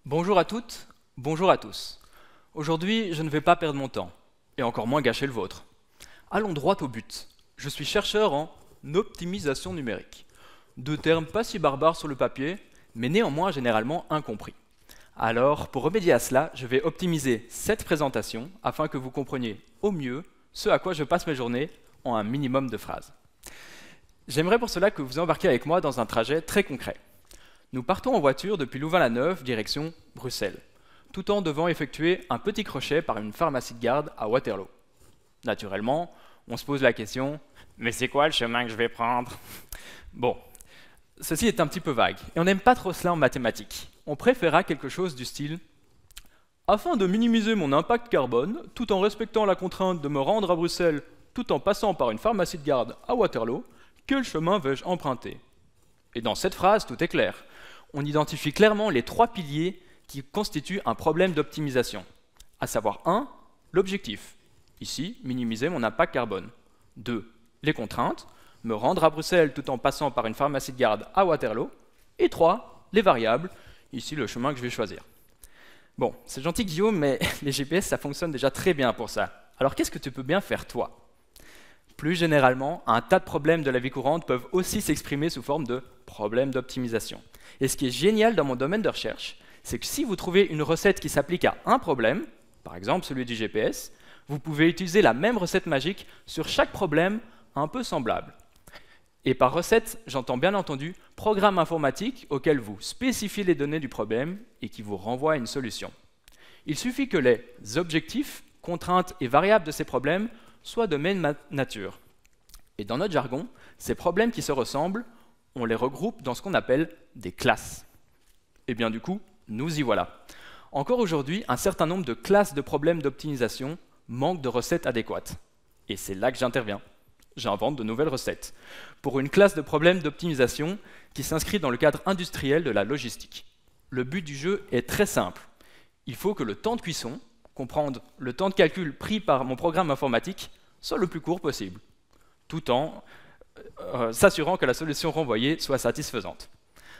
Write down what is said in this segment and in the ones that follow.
Bonjour à toutes, bonjour à tous. Aujourd'hui, je ne vais pas perdre mon temps, et encore moins gâcher le vôtre. Allons droit au but. Je suis chercheur en optimisation numérique. Deux termes pas si barbares sur le papier, mais néanmoins généralement incompris. Alors, pour remédier à cela, je vais optimiser cette présentation afin que vous compreniez au mieux ce à quoi je passe mes journées en un minimum de phrases. J'aimerais pour cela que vous embarquiez avec moi dans un trajet très concret. Nous partons en voiture depuis Louvain-la-Neuve, direction Bruxelles, tout en devant effectuer un petit crochet par une pharmacie de garde à Waterloo. Naturellement, on se pose la question « Mais c'est quoi le chemin que je vais prendre ?» Bon, ceci est un petit peu vague, et on n'aime pas trop cela en mathématiques. On préférera quelque chose du style « Afin de minimiser mon impact carbone, tout en respectant la contrainte de me rendre à Bruxelles, tout en passant par une pharmacie de garde à Waterloo, quel chemin vais-je emprunter ?» Et dans cette phrase, tout est clair. On identifie clairement les trois piliers qui constituent un problème d'optimisation, à savoir 1. L'objectif, ici, minimiser mon impact carbone. 2. Les contraintes, me rendre à Bruxelles tout en passant par une pharmacie de garde à Waterloo. Et 3. Les variables, ici le chemin que je vais choisir. Bon, c'est gentil Guillaume, mais les GPS, ça fonctionne déjà très bien pour ça. Alors qu'est-ce que tu peux bien faire toi ? Plus généralement, un tas de problèmes de la vie courante peuvent aussi s'exprimer sous forme de problèmes d'optimisation. Et ce qui est génial dans mon domaine de recherche, c'est que si vous trouvez une recette qui s'applique à un problème, par exemple celui du GPS, vous pouvez utiliser la même recette magique sur chaque problème un peu semblable. Et par recette, j'entends bien entendu programme informatique auquel vous spécifiez les données du problème et qui vous renvoie à une solution. Il suffit que les objectifs, contraintes et variables de ces problèmes soient de même nature. Et dans notre jargon, ces problèmes qui se ressemblent, on les regroupe dans ce qu'on appelle des classes. Et bien du coup, nous y voilà. Encore aujourd'hui, un certain nombre de classes de problèmes d'optimisation manquent de recettes adéquates. Et c'est là que j'interviens. J'invente de nouvelles recettes pour une classe de problèmes d'optimisation qui s'inscrit dans le cadre industriel de la logistique. Le but du jeu est très simple. Il faut que le temps de cuisson, comprendre le temps de calcul pris par mon programme informatique, soit le plus court possible, tout en s'assurant que la solution renvoyée soit satisfaisante.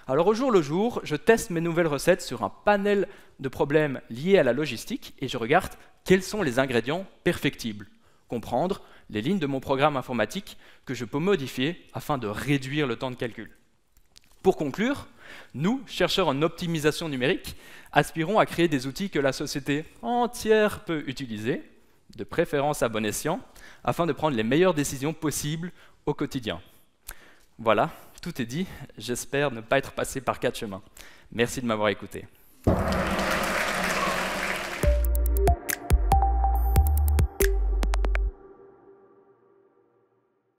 Alors au jour le jour, je teste mes nouvelles recettes sur un panel de problèmes liés à la logistique et je regarde quels sont les ingrédients perfectibles, comprendre les lignes de mon programme informatique que je peux modifier afin de réduire le temps de calcul. Pour conclure, nous, chercheurs en optimisation numérique, aspirons à créer des outils que la société entière peut utiliser, de préférence à bon escient, afin de prendre les meilleures décisions possibles au quotidien. Voilà, tout est dit. J'espère ne pas être passé par quatre chemins. Merci de m'avoir écouté.